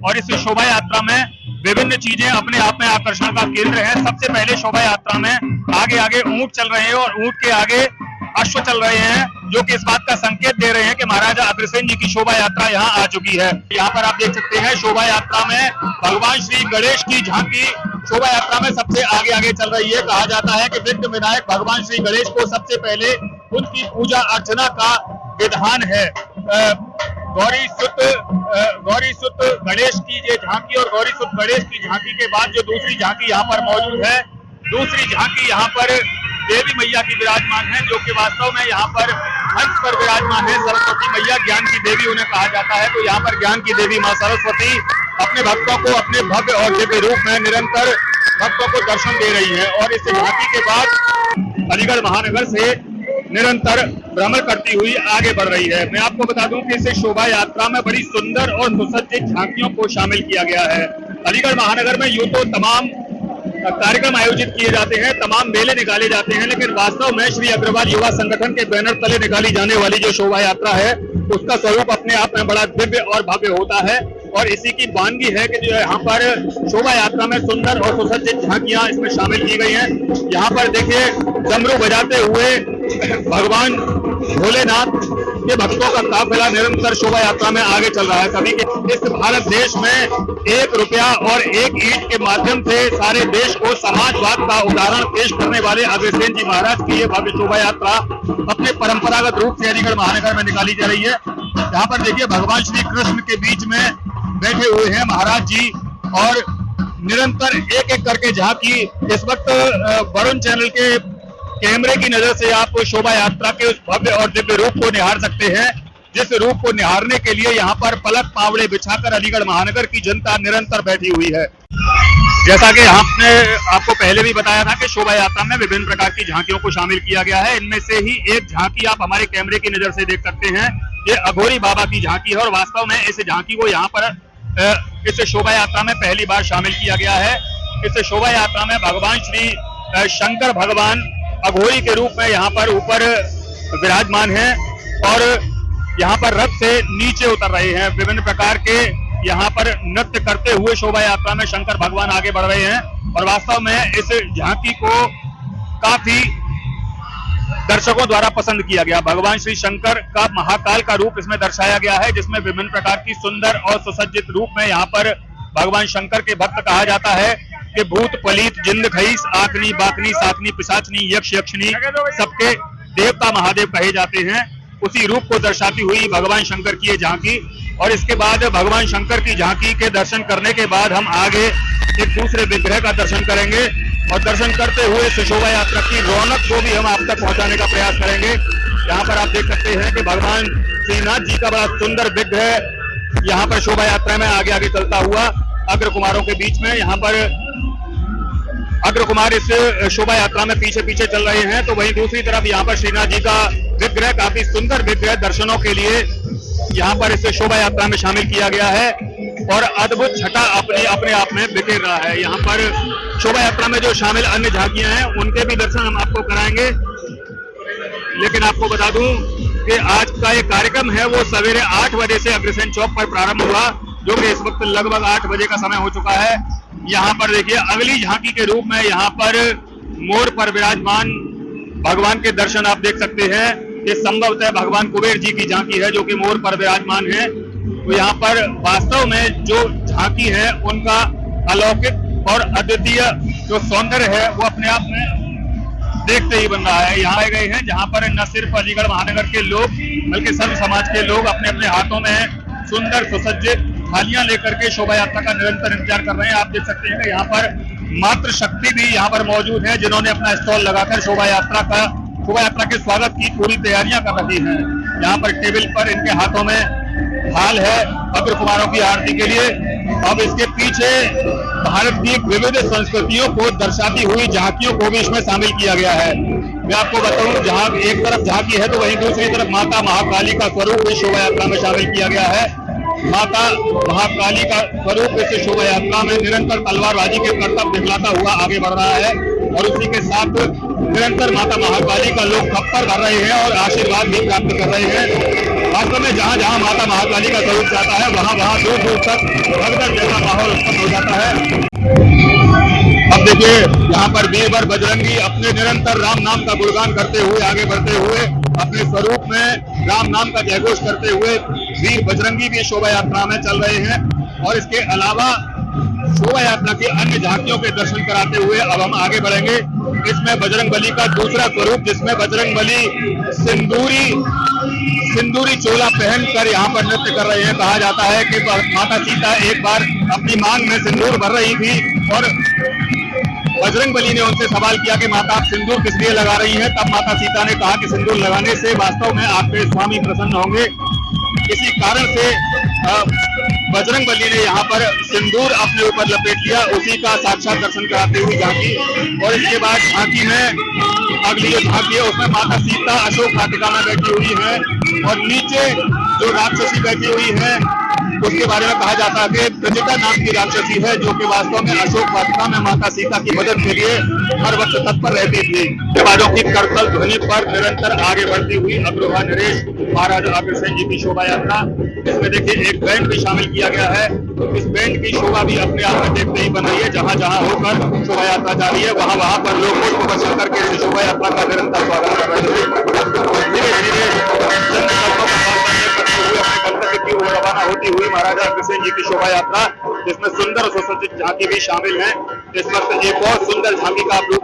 और इस शोभा यात्रा में विभिन्न चीजें अपने आप में आकर्षण का केंद्र है। सबसे पहले शोभा यात्रा में आगे आगे ऊंट चल रहे हैं और ऊंट के आगे अश्व चल रहे हैं, जो कि इस बात का संकेत दे रहे हैं कि महाराजा अग्रसेन जी की शोभा यात्रा यहाँ आ चुकी है। यहाँ पर आप देख सकते हैं शोभा यात्रा में भगवान श्री गणेश की झांकी शोभा यात्रा में सबसे आगे आगे चल रही है। कहा जाता है कि विघ्न विनायक भगवान श्री गणेश को सबसे पहले उनकी पूजा अर्चना का विधान है। गौरी सुत गणेश की ये झांकी और गौरी सुत गणेश की झांकी के बाद जो दूसरी झांकी यहाँ पर मौजूद है, दूसरी झांकी यहाँ पर देवी मैया की विराजमान है, जो कि वास्तव में यहाँ पर हंस पर विराजमान है। सरस्वती मैया ज्ञान की देवी उन्हें कहा जाता है। तो यहाँ पर ज्ञान की देवी माँ सरस्वती अपने भक्तों को अपने भव्य और दिव्य रूप में निरंतर भक्तों को दर्शन दे रही है और इस झांकी के बाद अलीगढ़ महानगर से निरंतर भ्रमण करती हुई आगे बढ़ रही है। मैं आपको बता दूं कि इस शोभा यात्रा में बड़ी सुंदर और सुसज्जित झांकियों को शामिल किया गया है। अलीगढ़ महानगर में यूं तो तमाम कार्यक्रम आयोजित किए जाते हैं, तमाम मेले निकाले जाते हैं, लेकिन वास्तव में श्री अग्रवाल युवा संगठन के बैनर तले निकाली जाने वाली जो शोभा यात्रा है उसका स्वरूप अपने आप में बड़ा दिव्य और भव्य होता है। और इसी की वानगी है कि जो यहाँ पर शोभा यात्रा में सुंदर और सुसज्जित झांकियां इसमें शामिल की गई हैं। यहाँ पर देखिए डमरू बजाते हुए भगवान भोलेनाथ के भक्तों का काफिला निरंतर शोभा यात्रा में आगे चल रहा है। कभी के इस भारत देश में 1 रुपया और 1 ईंट के माध्यम से सारे देश को समाजवाद का उदाहरण पेश करने वाले अग्रसेन जी महाराज की ये भव्य शोभा यात्रा अपने परंपरागत रूप से अलीगढ़ महानगर में निकाली जा रही है। यहाँ पर देखिए भगवान श्री कृष्ण के बीच में बैठे हुए हैं महाराज जी और निरंतर एक एक करके झांकी इस वक्त वरुण चैनल के कैमरे की नजर से आप शोभा यात्रा के उस भव्य और दिव्य रूप को निहार सकते हैं, जिस रूप को निहारने के लिए यहाँ पर पलक पावड़े बिछाकर अलीगढ़ महानगर की जनता निरंतर बैठी हुई है। जैसा कि हमने आपको पहले भी बताया था कि शोभा यात्रा में विभिन्न प्रकार की झांकियों को शामिल किया गया है। इनमें से ही एक झांकी आप हमारे कैमरे की नजर से देख सकते हैं। ये अघोरी बाबा की झांकी है और वास्तव में इस झांकी को यहाँ पर इस शोभा यात्रा में पहली बार शामिल किया गया है। इस शोभा यात्रा में भगवान श्री शंकर भगवान अघोरी के रूप में यहाँ पर ऊपर विराजमान हैं और यहाँ पर रथ से नीचे उतर रहे हैं। विभिन्न प्रकार के यहाँ पर नृत्य करते हुए शोभा यात्रा में शंकर भगवान आगे बढ़ रहे हैं और वास्तव में इस झांकी को काफी दर्शकों द्वारा पसंद किया गया। भगवान श्री शंकर का महाकाल का रूप इसमें दर्शाया गया है, जिसमें विभिन्न प्रकार की सुंदर और सुसज्जित रूप में यहाँ पर भगवान शंकर के भक्त कहा जाता है कि भूत पलीत जिंद खईस आकनी बाकनी साकनी पिशाचनी यक्ष यक्षनी सबके देवता महादेव कहे जाते हैं। उसी रूप को दर्शाती हुई भगवान शंकर की ये झांकी और इसके बाद भगवान शंकर की झांकी के दर्शन करने के बाद हम आगे एक दूसरे विग्रह का दर्शन करेंगे और दर्शन करते हुए इस शोभा यात्रा की रौनक को भी हम आप तक पहुंचाने का प्रयास करेंगे। यहाँ पर आप देख सकते हैं कि भगवान श्रीनाथ जी का बड़ा सुंदर विग्रह यहाँ पर शोभा यात्रा में आगे आगे चलता हुआ अग्र कुमारों के बीच में, यहाँ पर अग्र कुमार इस शोभा यात्रा में पीछे पीछे चल रहे हैं। तो वहीं दूसरी तरफ यहाँ पर श्रीनाथ जी का विग्रह, काफी सुंदर विग्रह दर्शनों के लिए यहाँ पर इस शोभा यात्रा में शामिल किया गया है और अद्भुत छटा अपने आप में बिखेर रहा है। यहाँ पर शोभा यात्रा में जो शामिल अन्य झांकियां हैं उनके भी दर्शन हम आपको कराएंगे, लेकिन आपको बता दूं कि आज का ये कार्यक्रम है वो सवेरे 8 बजे से अग्रसेन चौक पर प्रारंभ हुआ, जो कि इस वक्त लगभग 8 बजे का समय हो चुका है। यहाँ पर देखिए अगली झांकी के रूप में यहाँ पर मोर पर विराजमान भगवान के दर्शन आप देख सकते हैं। ये संभवतः भगवान कुबेर जी की झांकी है जो कि मोर पर विराजमान है। तो यहाँ पर वास्तव में जो झांकी है उनका अलौकिक और अद्वितीय जो सौंदर्य है वो अपने आप में देखते ही बन रहा है। यहाँ आए गए हैं जहाँ पर न सिर्फ अलीगढ़ महानगर के लोग बल्कि सर्व समाज के लोग अपने अपने हाथों में सुंदर सुसज्जित थालियां लेकर के शोभा यात्रा का निरंतर इंतजार कर रहे हैं। आप देख सकते हैं कि यहाँ पर मातृ शक्ति भी यहाँ पर मौजूद है, जिन्होंने अपना स्टॉल लगाकर शोभा यात्रा के स्वागत की पूरी तैयारियां कर रही हैं। यहाँ पर टेबल पर इनके हाथों में थाल है अग्र कुमारों की आरती के लिए। अब इसके पीछे भारत की विविध संस्कृतियों को दर्शाती हुई झांकियों को भी इसमें शामिल किया गया है। मैं आपको बताऊं, जहाँ एक तरफ झांकी है तो वहीं दूसरी तरफ माता महाकाली का स्वरूप इस शोभा यात्रा में शामिल किया गया है। माता महाकाली का स्वरूप इस शोभा यात्रा में निरंतर तलवारबाजी के करतब दिखलाता हुआ आगे बढ़ रहा है और उसी के साथ निरंतर माता महाकाली का लोग खप्पर भर रहे हैं और आशीर्वाद भी प्राप्त कर रहे हैं। वास्तव में जहाँ जहाँ माता महाकाली का स्वरूप जाता है वहाँ वहाँ दूर दूर तक भगदड़ जैसा माहौल उत्पन्न हो जाता है। अब देखिए यहाँ पर वीरवर बजरंगी अपने निरंतर राम नाम का गुणगान करते हुए आगे बढ़ते हुए अपने स्वरूप में राम नाम का जयघोष करते हुए वीर बजरंगी भी शोभा यात्रा में चल रहे हैं। और इसके अलावा शोभा यात्रा की अन्य झांकियों के दर्शन कराते हुए अब हम आगे बढ़ेंगे। इसमें बजरंगबली का दूसरा स्वरूप जिसमें बजरंगबली सिंदूरी चोला पहनकर यहाँ पर नृत्य कर रहे हैं। कहा जाता है कि माता सीता एक बार अपनी मांग में सिंदूर भर रही थी और बजरंगबली ने उनसे सवाल किया कि माता आप सिंदूर किस लिए लगा रही हैं। तब माता सीता ने कहा कि सिंदूर लगाने से वास्तव में आपके स्वामी प्रसन्न होंगे। इसी कारण से बजरंगबली ने यहाँ पर सिंदूर अपने ऊपर लपेट लिया। उसी का साक्षात दर्शन कराते हुए झांकी। और इसके बाद झांकी में अगली जो झांकी है उसमें माता सीता अशोक वाटिका में बैठी हुई है और नीचे जो राक्षसी बैठी हुई है उसके बारे में कहा जाता है कि प्रजिता नाम की राक्षसी है जो कि वास्तव में अशोक वाटिका में माता सीता की मदद के लिए हर वक्त तत्पर रहती थी। बाजों की करतल ध्वनि पर निरंतर आगे बढ़ती हुई अग्रवा नरेश महाराज अग्रसेन जी की शोभा यात्रा। इसमें देखिए एक बैंड भी शामिल किया गया है। इस बैंड की शोभा भी अपने आप में देखते ही बन रही है। जहाँ जहाँ होकर शोभा यात्रा जा रही है वहाँ वहाँ पर लोग पुष्प वर्षा करके इस शोभा यात्रा का निरंतर स्वागत कर रहे हैं। धीरे धीरे की ओर रवाना होती हुई महाराजा अग्रसेन जी की शोभा यात्रा जिसमें सुंदर सुसज्जित झांकी भी शामिल है। इस वक्त एक और सुंदर झांकी का आप लोग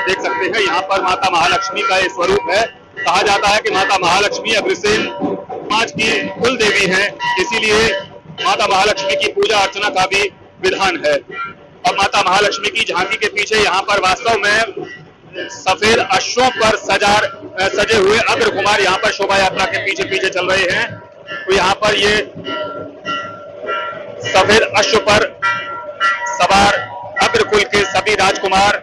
देख सकते हैं। यहाँ पर माता महालक्ष्मी का एक स्वरूप है। कहा जाता है कि माता महालक्ष्मी अग्रसेन समाज की कुल देवी है, इसीलिए माता महालक्ष्मी की पूजा अर्चना का भी विधान है। और माता महालक्ष्मी की झांकी के पीछे यहाँ पर वास्तव में सफेद अश्वों पर सजे हुए अग्र कुमार यहाँ पर शोभा यात्रा के पीछे पीछे चल रहे हैं। तो यहाँ पर ये सफेद अश्व पर सवार अग्रकुल के सभी राजकुमार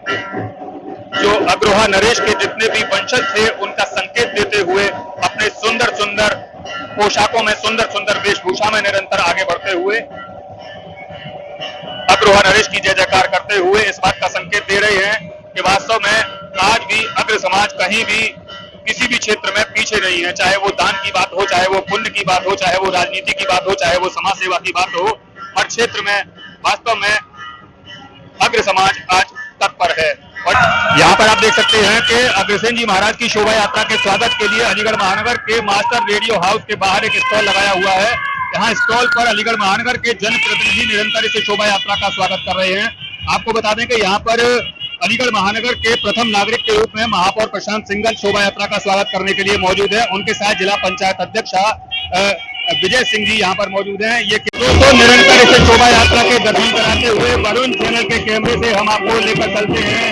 जो अग्रहा नरेश के जितने भी वंशज थे उनका संकेत देते हुए अपने सुंदर सुंदर पोशाकों में सुंदर सुंदर वेशभूषा में निरंतर आगे बढ़ते हुए अग्रहा नरेश की जय जयकार करते हुए इस बात का संकेत दे रहे हैं कि वास्तव में आज भी अग्र समाज कहीं भी किसी भी क्षेत्र में पीछे नहीं है। चाहे वो दान की बात हो, चाहे वो पुण्य की बात हो, चाहे वो राजनीति की बात हो, चाहे वो समाज सेवा की बात हो, हर क्षेत्र में वास्तव में अग्र समाज आज तत्पर है। और यहाँ पर आप देख सकते हैं कि अग्रसेन जी महाराज की शोभा यात्रा के स्वागत के लिए अलीगढ़ महानगर के मास्टर रेडियो हाउस के बाहर एक स्टॉल लगाया हुआ है। यहाँ स्टॉल पर अलीगढ़ महानगर के जनप्रतिनिधि निरंतर इस शोभा यात्रा का स्वागत कर रहे हैं। आपको बता दें कि यहाँ पर अलीगढ़ महानगर के प्रथम नागरिक के रूप में महापौर प्रशांत सिंघल शोभा यात्रा का स्वागत करने के लिए मौजूद है। उनके साथ जिला पंचायत अध्यक्ष विजय सिंह जी यहाँ पर मौजूद हैं। ये तो निरंतर इसे शोभा यात्रा के दर्शन कराते हुए वरुण चैनल के कैमरे से हम आपको लेकर चलते हैं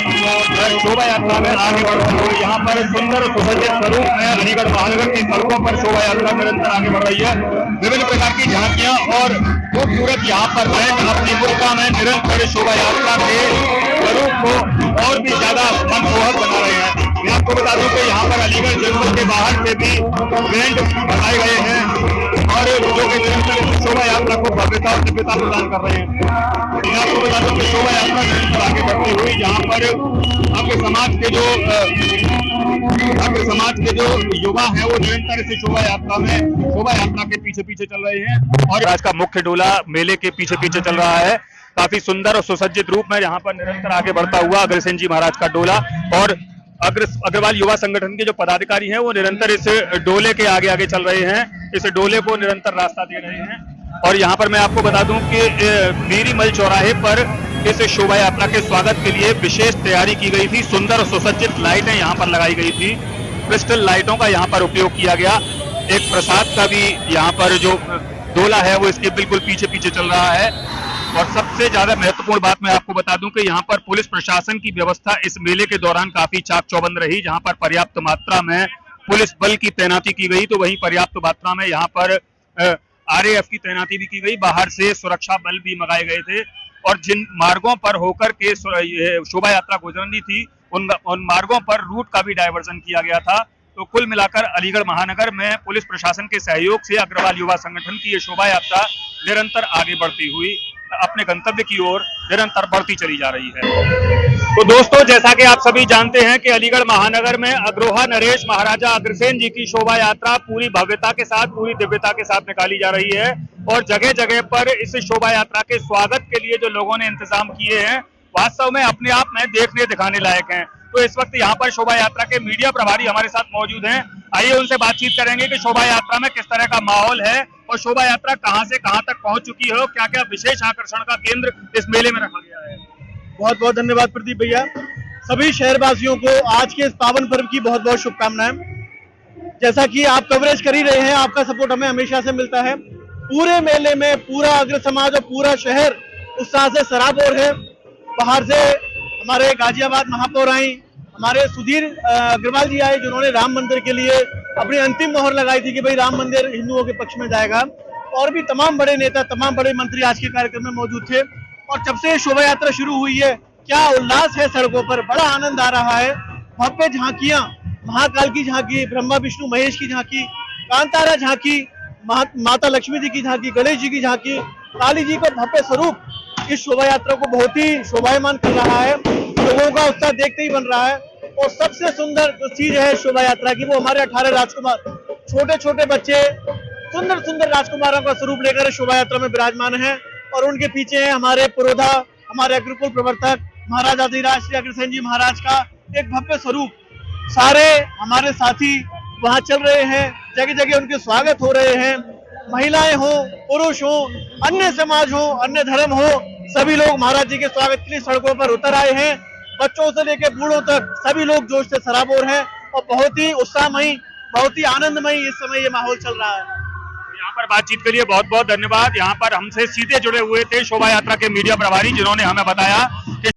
शोभा यात्रा में आगे बढ़ते हुए। यहाँ पर सुंदर सुसज्जित स्वरूप में अलीगढ़ महानगर की सड़कों पर शोभा यात्रा निरंतर आगे बढ़ रही है। विभिन्न प्रकार की झांकियां और खूबसूरत यहाँ पर बैंड अपनी मुद्रा में निरंतर शोभा यात्रा के स्वरूप को और भी ज्यादा मनमोहक बना रहे हैं। मैं आपको बता दूं कि यहाँ पर अलीगढ़ जनपद के बाहर से भी बैंड लगाए गए हैं और जो कि निरंतर शोभा यात्रा को भव्यता और दिव्यता प्रदान कर रहे हैं। मैं आपको बता दूं कि शोभा यात्रा निरंतर आगे बढ़ती हुई जहाँ पर आपके समाज के जो युवा हैं वो निरंतर इस शोभा यात्रा के पीछे पीछे चल रहे हैं। और आज का मुख्य डोला मेले के पीछे पीछे चल रहा है। काफी सुंदर और सुसज्जित रूप में यहाँ पर निरंतर आगे बढ़ता हुआ अग्रसेन जी महाराज का डोला और अग्रवाल युवा संगठन के जो पदाधिकारी हैं वो निरंतर इस डोले के आगे आगे चल रहे हैं। इस डोले को निरंतर रास्ता दे रहे हैं। और यहाँ पर मैं आपको बता दूं कि वीरीमल चौराहे पर इस शोभा यात्रा के स्वागत के लिए विशेष तैयारी की गई थी। सुंदर और सुसज्जित लाइटें यहाँ पर लगाई गई थी। क्रिस्टल लाइटों का यहाँ पर उपयोग किया गया। एक प्रसाद का भी यहाँ पर जो डोला है वो इसके बिल्कुल पीछे पीछे चल रहा है। और सबसे ज्यादा महत्वपूर्ण बात मैं आपको बता दूं कि यहाँ पर पुलिस प्रशासन की व्यवस्था इस मेले के दौरान काफी चाक चौबंद रही। जहाँ पर पर्याप्त मात्रा में पुलिस बल की तैनाती की गई तो वहीं पर्याप्त मात्रा में यहाँ पर RAF की तैनाती भी की गई। बाहर से सुरक्षा बल भी मंगाए गए थे और जिन मार्गों पर होकर के शोभा यात्रा गुजरनी थी उन मार्गों पर रूट का भी डायवर्जन किया गया था। तो कुल मिलाकर अलीगढ़ महानगर में पुलिस प्रशासन के सहयोग से अग्रवाल युवा संगठन की ये शोभा यात्रा निरंतर आगे बढ़ती हुई अपने गंतव्य की ओर निरंतर बढ़ती चली जा रही है। तो दोस्तों, जैसा कि आप सभी जानते हैं कि अलीगढ़ महानगर में अग्रोहा नरेश महाराजा अग्रसेन जी की शोभा यात्रा पूरी भव्यता के साथ, पूरी दिव्यता के साथ निकाली जा रही है और जगह जगह पर इस शोभा यात्रा के स्वागत के लिए जो लोगों ने इंतजाम किए हैं वास्तव में अपने आप में देखने दिखाने लायक हैं। तो इस वक्त यहाँ पर शोभा यात्रा के मीडिया प्रभारी हमारे साथ मौजूद हैं। आइए उनसे बातचीत करेंगे कि शोभा यात्रा में किस तरह का माहौल है और शोभा यात्रा कहाँ से कहाँ तक पहुंच चुकी है और क्या क्या विशेष आकर्षण का केंद्र इस मेले में रखा गया है। बहुत बहुत धन्यवाद प्रदीप भैया। सभी शहरवासियों को आज के इस पावन पर्व की बहुत बहुत शुभकामनाएं। जैसा कि आप कवरेज कर ही रहे हैं, आपका सपोर्ट हमें हमेशा से मिलता है। पूरे मेले में पूरा अग्र समाज और पूरा शहर उत्साह से सराबोर है। बाहर से हमारे गाजियाबाद महापौर आई, हमारे सुधीर अग्रवाल जी आए जिन्होंने राम मंदिर के लिए अपनी अंतिम मोहर लगाई थी कि भाई राम मंदिर हिंदुओं के पक्ष में जाएगा। और भी तमाम बड़े नेता, तमाम बड़े मंत्री आज के कार्यक्रम में मौजूद थे। और जब से शोभा यात्रा शुरू हुई है, क्या उल्लास है सड़कों पर, बड़ा आनंद आ रहा है। भव्य झांकियां, महाकाल की झांकी, ब्रह्मा विष्णु महेश की झांकी, कांतारा झांकी, माता लक्ष्मी जी की झांकी, गणेश जी की झांकी, काली जी का भव्य स्वरूप इस शोभा यात्रा को बहुत ही शोभायमान कर रहा है। लोगों का उत्साह देखते ही बन रहा है। और सबसे सुंदर जो चीज है शोभा यात्रा की, वो हमारे 18 राजकुमार, छोटे छोटे बच्चे सुंदर सुंदर राजकुमारों का स्वरूप लेकर शोभा यात्रा में विराजमान है। और उनके पीछे है हमारे पुरोधा, हमारे अग्रकुल प्रवर्तक महाराज आदिराज श्री अग्रसेन जी महाराज का एक भव्य स्वरूप। सारे हमारे साथी वहां चल रहे हैं, जगह जगह उनके स्वागत हो रहे हैं। महिलाएं हो, पुरुष हो, अन्य समाज हो, अन्य धर्म हो, सभी लोग महाराज जी के स्वागत के लिए सड़कों पर उतर आए हैं। बच्चों से लेकर बूढ़ों तक सभी लोग जोश से सराबोर हैं और बहुत ही उत्साहमयी, बहुत ही आनंदमयी इस समय ये माहौल चल रहा है। यहाँ पर बातचीत के लिए बहुत बहुत धन्यवाद। यहाँ पर हमसे सीधे जुड़े हुए थे शोभा यात्रा के मीडिया प्रभारी जिन्होंने हमें बताया